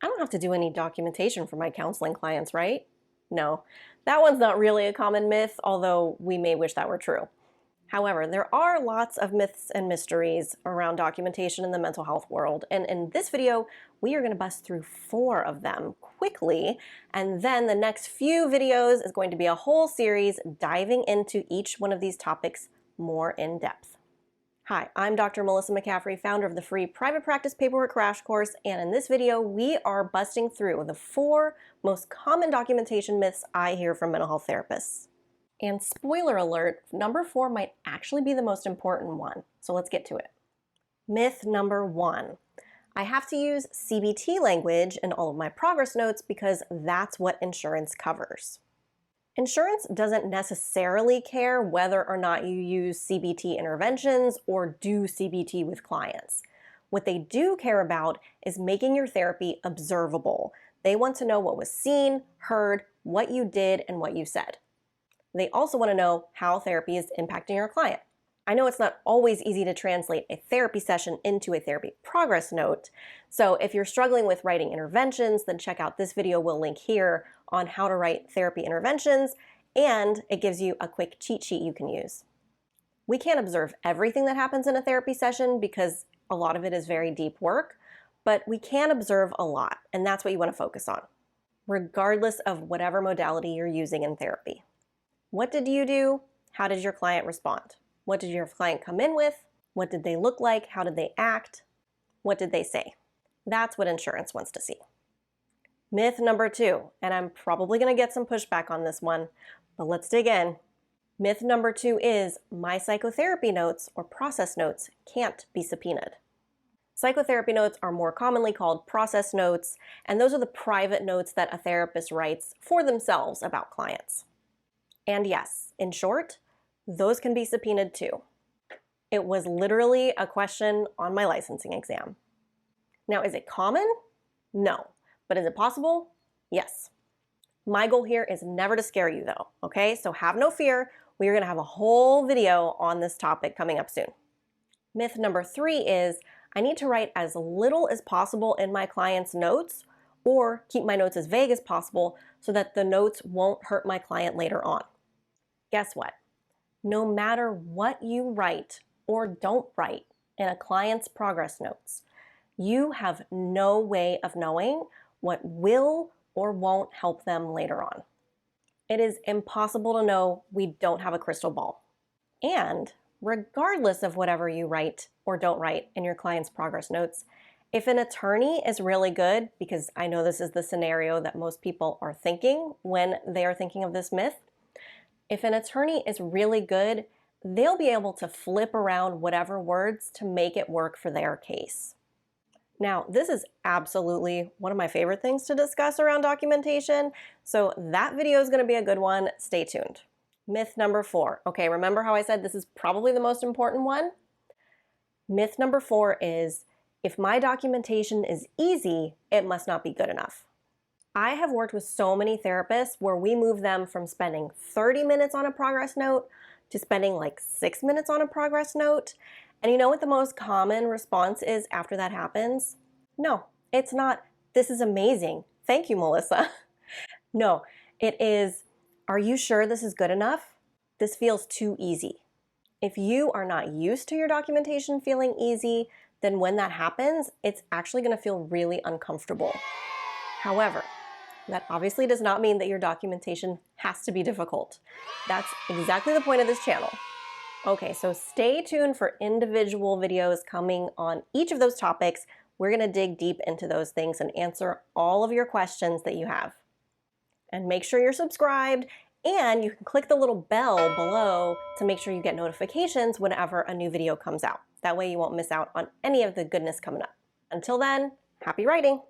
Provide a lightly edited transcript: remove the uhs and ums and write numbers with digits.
I don't have to do any documentation for my counseling clients, right? No, that one's not really a common myth, although we may wish that were true. However, there are lots of myths and mysteries around documentation in the mental health world, and in this video, we are going to bust through 4 of them quickly, and then the next few videos is going to be a whole series diving into each one of these topics more in depth. Hi, I'm Dr. Maelisa McCaffrey, founder of the free private practice paperwork crash course, and in this video, we are busting through the 4 most common documentation myths I hear from mental health therapists. And spoiler alert, number 4 might actually be the most important one, so let's get to it. Myth number 1. I have to use CBT language in all of my progress notes because that's what insurance covers. Insurance doesn't necessarily care whether or not you use CBT interventions or do CBT with clients. What they do care about is making your therapy observable. They want to know what was seen, heard, what you did, and what you said. They also want to know how therapy is impacting your client. I know it's not always easy to translate a therapy session into a therapy progress note, so if you're struggling with writing interventions, then check out this video we'll link here on how to write therapy interventions, and it gives you a quick cheat sheet you can use. We can't observe everything that happens in a therapy session because a lot of it is very deep work, but we can observe a lot, and that's what you want to focus on, regardless of whatever modality you're using in therapy. What did you do? How did your client respond? What did your client come in with? What did they look like? How did they act? What did they say? That's what insurance wants to see. Myth number 2, and I'm probably going to get some pushback on this one, but let's dig in. Myth number 2 is my psychotherapy notes or process notes can't be subpoenaed. Psychotherapy notes are more commonly called process notes, and those are the private notes that a therapist writes for themselves about clients. And yes, in short, those can be subpoenaed too. It was literally a question on my licensing exam. Now, is it common? No. But is it possible? Yes. My goal here is never to scare you though, okay? So have no fear. We are going to have a whole video on this topic coming up soon. Myth number 3 is I need to write as little as possible in my client's notes or keep my notes as vague as possible so that the notes won't hurt my client later on. Guess what? No matter what you write or don't write in a client's progress notes, you have no way of knowing what will or won't help them later on. It is impossible to know. We don't have a crystal ball. And regardless of whatever you write or don't write in your client's progress notes, if an attorney is really good, because I know this is the scenario that most people are thinking when they are thinking of this myth, if an attorney is really good, they'll be able to flip around whatever words to make it work for their case. Now, this is absolutely one of my favorite things to discuss around documentation, so that video is going to be a good one. Stay tuned. Myth number 4. Okay, remember how I said this is probably the most important one? Myth number 4 is, if my documentation is easy, it must not be good enough. I have worked with so many therapists where we move them from spending 30 minutes on a progress note to spending like 6 minutes on a progress note. And you know what the most common response is after that happens? No, it's not, this is amazing. Thank you, Maelisa. No, it is, are you sure this is good enough? This feels too easy. If you are not used to your documentation feeling easy, then when that happens, it's actually going to feel really uncomfortable. However, that obviously does not mean that your documentation has to be difficult. That's exactly the point of this channel. Okay, so stay tuned for individual videos coming on each of those topics. We're going to dig deep into those things and answer all of your questions that you have. And make sure you're subscribed, and you can click the little bell below to make sure you get notifications whenever a new video comes out. That way you won't miss out on any of the goodness coming up. Until then, happy writing!